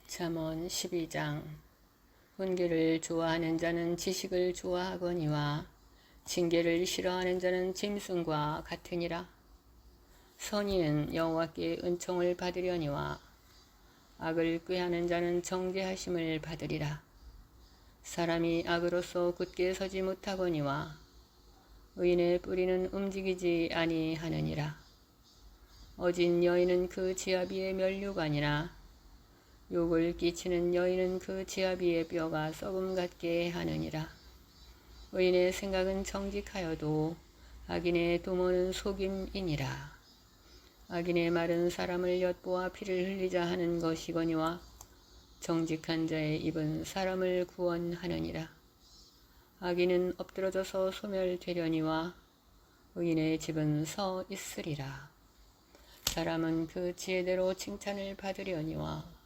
잠언 12장. 훈계를 좋아하는 자는 지식을 좋아하거니와 징계를 싫어하는 자는 짐승과 같으니라. 선인은 여호와께 은총을 받으려니와 악을 꾀하는 자는 정죄하심을 받으리라. 사람이 악으로서 굳게 서지 못하거니와 의인의 뿌리는 움직이지 아니하느니라. 어진 여인은 그 지아비의 면류관이나 욕을 끼치는 여인은 그 지아비의 뼈가 썩음 같게 하느니라. 의인의 생각은 정직하여도 악인의 도모는 속임이니라. 악인의 말은 사람을 엿보아 피를 흘리자 하는 것이거니와 정직한 자의 입은 사람을 구원하느니라. 악인은 엎드러져서 소멸되려니와 의인의 집은 서 있으리라. 사람은 그 지혜대로 칭찬을 받으려니와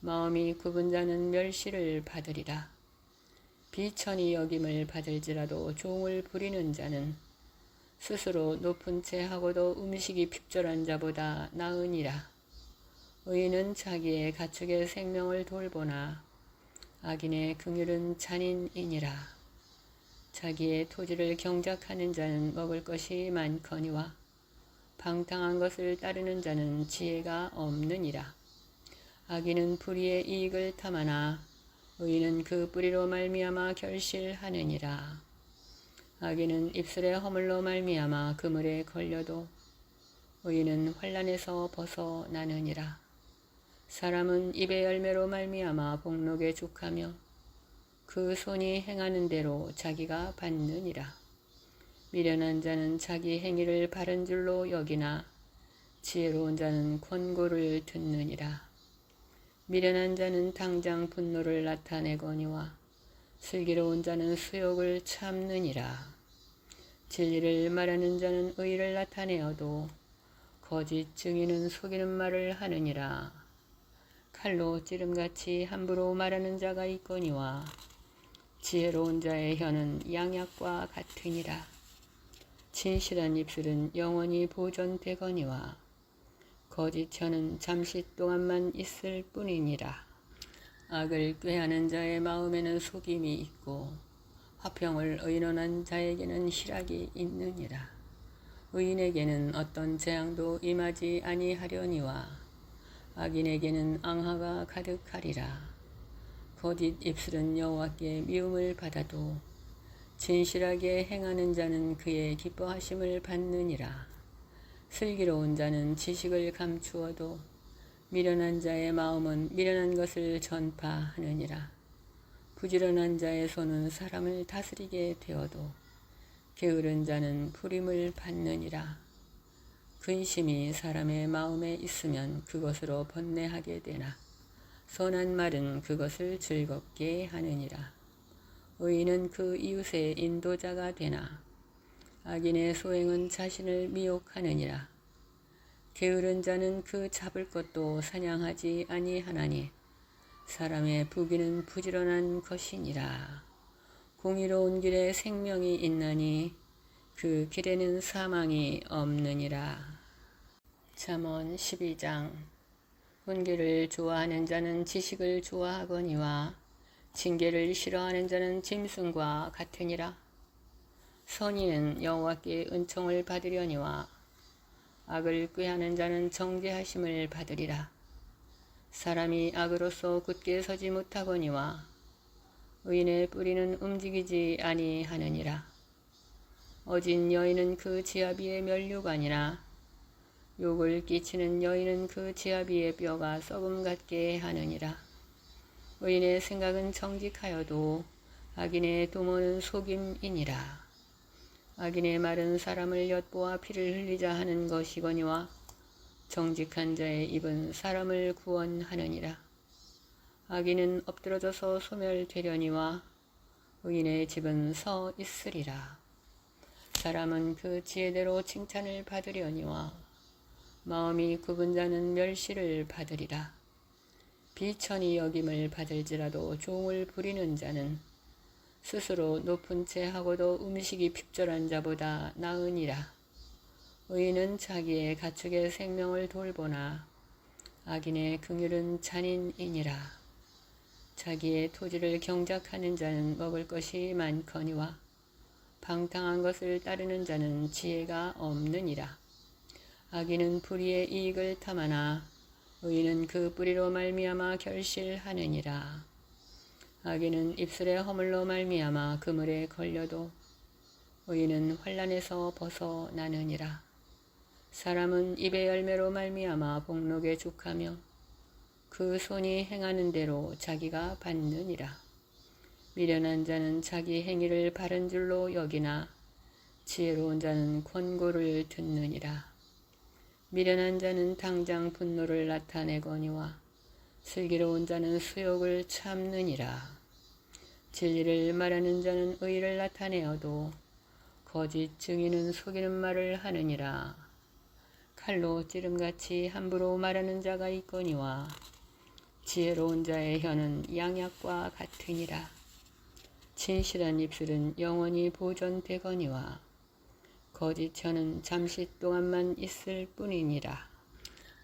마음이 굽은 자는 멸시를 받으리라. 비천히 여김을 받을지라도 종을 부리는 자는 스스로 높은 채 하고도 음식이 핍절한 자보다 나으니라. 의인은 자기의 가축의 생명을 돌보나 악인의 긍휼은 잔인이니라. 자기의 토지를 경작하는 자는 먹을 것이 많거니와 방탕한 것을 따르는 자는 지혜가 없느니라. 악인은 불의의 이익을 탐하나 의인은 그 뿌리로 말미암아 결실하느니라. 악인은 입술의 허물로 말미암아 그물에 걸려도 의인은 환난에서 벗어나느니라. 사람은 입의 열매로 말미암아 복록에 족하며 그 손이 행하는 대로 자기가 받느니라. 미련한 자는 자기 행위를 바른 줄로 여기나 지혜로운 자는 권고를 듣느니라. 미련한 자는 당장 분노를 나타내거니와 슬기로운 자는 수욕을 참느니라. 진리를 말하는 자는 의를 나타내어도 거짓 증인은 속이는 말을 하느니라. 칼로 찌름같이 함부로 말하는 자가 있거니와 지혜로운 자의 혀는 양약과 같으니라. 진실한 입술은 영원히 보존되거니와 거짓 혀는 잠시 동안만 있을 뿐이니라. 악을 꾀하는 자의 마음에는 속임이 있고 화평을 의논한 자에게는 희락이 있느니라. 의인에게는 어떤 재앙도 임하지 아니하려니와 악인에게는 앙하가 가득하리라. 거짓 입술은 여호와께 미움을 받아도 진실하게 행하는 자는 그의 기뻐하심을 받느니라. 슬기로운 자는 지식을 감추어도 미련한 자의 마음은 미련한 것을 전파하느니라. 부지런한 자의 손은 사람을 다스리게 되어도 게으른 자는 부림을 받느니라. 근심이 사람의 마음에 있으면 그것으로 번뇌하게 되나 선한 말은 그것을 즐겁게 하느니라. 의인은 그 이웃의 인도자가 되나 악인의 소행은 자신을 미혹하느니라. 게으른 자는 그 잡을 것도 사냥하지 아니하나니 사람의 부귀는 부지런한 것이니라. 공의로운 길에 생명이 있나니 그 길에는 사망이 없느니라. 잠언 12장. 훈계를 좋아하는 자는 지식을 좋아하거니와 징계를 싫어하는 자는 짐승과 같으니라. 선인은 여호와께 은총을 받으려니와 악을 꾀하는 자는 정죄하심을 받으리라. 사람이 악으로서 굳게 서지 못하거니와 의인의 뿌리는 움직이지 아니하느니라. 어진 여인은 그 지아비의 면류관이나 욕을 끼치는 여인은 그 지아비의 뼈가 썩음 같게 하느니라. 의인의 생각은 정직하여도 악인의 도모는 속임이니라. 악인의 말은 사람을 엿보아 피를 흘리자 하는 것이거니와 정직한 자의 입은 사람을 구원하느니라. 악인은 엎드러져서 소멸되려니와 의인의 집은 서 있으리라. 사람은 그 지혜대로 칭찬을 받으려니와 마음이 굽은 자는 멸시를 받으리라. 비천히 여김을 받을지라도 종을 부리는 자는 스스로 높은 채 하고도 음식이 핍절한 자보다 나으니라. 의인은 자기의 가축의 생명을 돌보나 악인의 긍휼은 잔인이니라. 자기의 토지를 경작하는 자는 먹을 것이 많거니와 방탕한 것을 따르는 자는 지혜가 없느니라. 악인은 불의의 이익을 탐하나 의인은 그 뿌리로 말미암아 결실하느니라. 악인은 입술의 허물로 말미암아 그물에 걸려도 의인은 환난에서 벗어나느니라. 사람은 입의 열매로 말미암아 복록에 족하며 그 손이 행하는 대로 자기가 받느니라. 미련한 자는 자기 행위를 바른 줄로 여기나 지혜로운 자는 권고를 듣느니라. 미련한 자는 당장 분노를 나타내거니와 슬기로운 자는 수욕을 참느니라. 진리를 말하는 자는 의를 나타내어도 거짓 증인은 속이는 말을 하느니라. 칼로 찌름같이 함부로 말하는 자가 있거니와 지혜로운 자의 혀는 양약과 같으니라. 진실한 입술은 영원히 보존되거니와 거짓 혀는 잠시 동안만 있을 뿐이니라.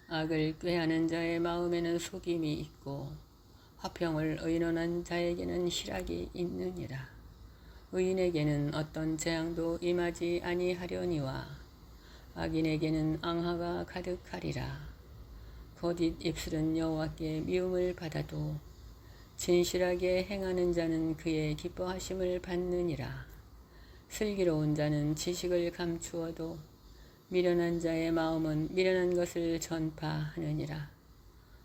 악을 꾀하는 자의 마음에는 속임이 있고 화평을 의논한 자에게는 희락이 있느니라. 의인에게는 어떤 재앙도 임하지 아니하려니와 악인에게는 앙하가 가득하리라. 거짓 입술은 여호와께 미움을 받아도 진실하게 행하는 자는 그의 기뻐하심을 받느니라. 슬기로운 자는 지식을 감추어도 미련한 자의 마음은 미련한 것을 전파하느니라.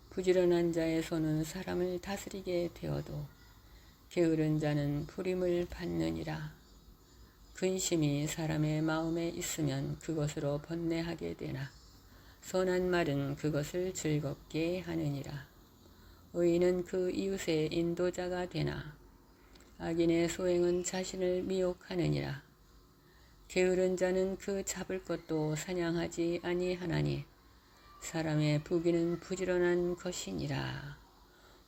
부지런한 자의 손은 사람을 다스리게 되어도 게으른 자는 부림을 받느니라. 근심이 사람의 마음에 있으면 그것으로 번뇌하게 되나 선한 말은 그것을 즐겁게 하느니라. 의인은 그 이웃의 인도자가 되나 악인의 소행은 자신을 미혹하느니라. 게으른 자는 그 잡을 것도 사냥하지 아니하나니 사람의 부귀는 부지런한 것이니라.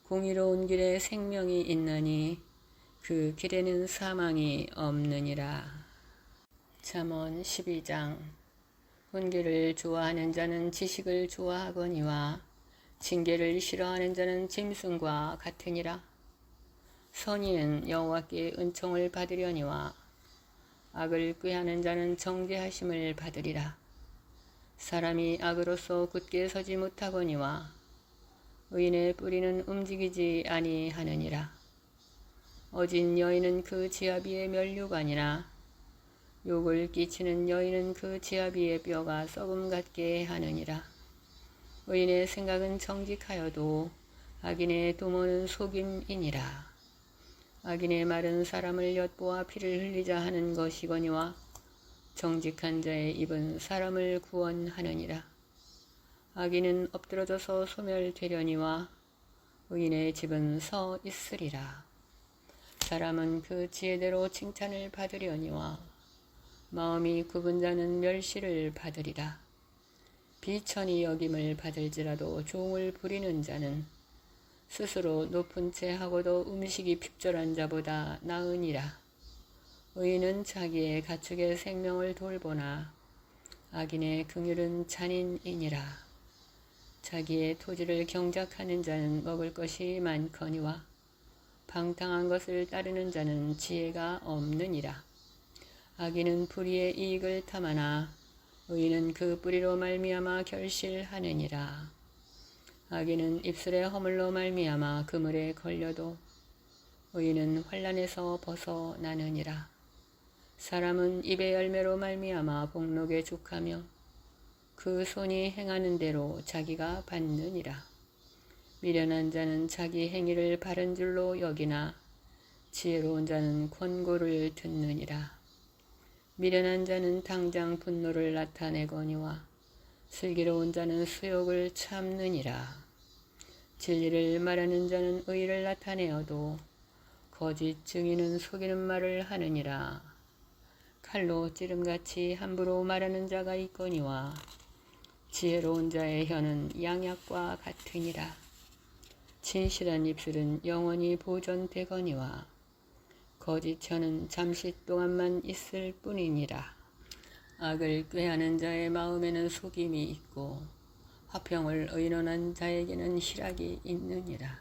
공의로운 길에 생명이 있나니 그 길에는 사망이 없느니라. 잠언 12장. 훈계를 좋아하는 자는 지식을 좋아하거니와 징계를 싫어하는 자는 짐승과 같으니라. 선인은 여호와께 은총을 받으려니와 악을 꾀하는 자는 정죄하심을 받으리라. 사람이 악으로서 굳게 서지 못하거니와 의인의 뿌리는 움직이지 아니하느니라. 어진 여인은 그 지아비의 면류관이나 욕을 끼치는 여인은 그 지아비의 뼈가 썩음 같게 하느니라. 의인의 생각은 정직하여도 악인의 도모는 속임이니라. 악인의 말은 사람을 엿보아 피를 흘리자 하는 것이거니와 정직한 자의 입은 사람을 구원하느니라. 악인은 엎드러져서 소멸되려니와 의인의 집은 서 있으리라. 사람은 그 지혜대로 칭찬을 받으려니와 마음이 굽은 자는 멸시를 받으리라. 비천히 여김을 받을지라도 종을 부리는 자는 스스로 높은 채 하고도 음식이 핍절한 자보다 나으니라. 의인은 자기의 가축의 생명을 돌보나 악인의 긍휼은 잔인이니라. 자기의 토지를 경작하는 자는 먹을 것이 많거니와 방탕한 것을 따르는 자는 지혜가 없느니라. 악인은 불의의 이익을 탐하나 의인은 그 뿌리로 말미암아 결실하느니라. 악인은 입술의 허물로 말미암아 그물에 걸려도 의인은 환난에서 벗어나느니라. 사람은 입의 열매로 말미암아 복록에 족하며 그 손이 행하는 대로 자기가 받느니라. 미련한 자는 자기 행위를 바른 줄로 여기나 지혜로운 자는 권고를 듣느니라. 미련한 자는 당장 분노를 나타내거니와 슬기로운 자는 수욕을 참느니라. 진리를 말하는 자는 의를 나타내어도 거짓 증인은 속이는 말을 하느니라. 칼로 찌름같이 함부로 말하는 자가 있거니와 지혜로운 자의 혀는 양약과 같으니라. 진실한 입술은 영원히 보존되거니와 거짓 혀는 잠시 동안만 있을 뿐이니라. 악을 꾀하는 자의 마음에는 속임이 있고 화평을 의논한 자에게는 희락이 있느니라.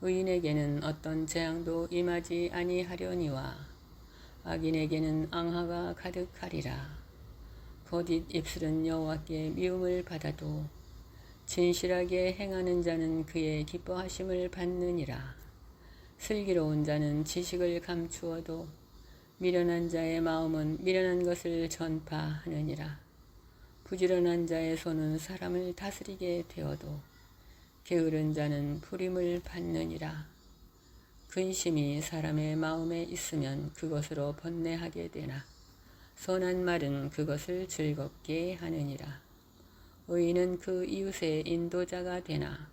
의인에게는 어떤 재앙도 임하지 아니하려니와 악인에게는 앙하가 가득하리라. 거짓 입술은 여호와께 미움을 받아도 진실하게 행하는 자는 그의 기뻐하심을 받느니라. 슬기로운 자는 지식을 감추어도 미련한 자의 마음은 미련한 것을 전파하느니라. 부지런한 자의 손은 사람을 다스리게 되어도 게으른 자는 부림을 받느니라. 근심이 사람의 마음에 있으면 그것으로 번뇌하게 되나 선한 말은 그것을 즐겁게 하느니라. 의인은 그 이웃의 인도자가 되나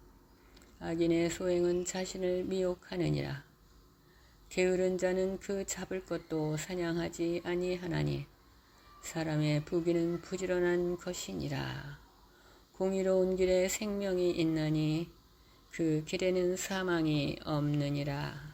악인의 소행은 자신을 미혹하느니라. 게으른 자는 그 잡을 것도 사냥하지 아니하나니 사람의 부귀는 부지런한 것이니라. 공의로운 길에 생명이 있나니 그 길에는 사망이 없느니라.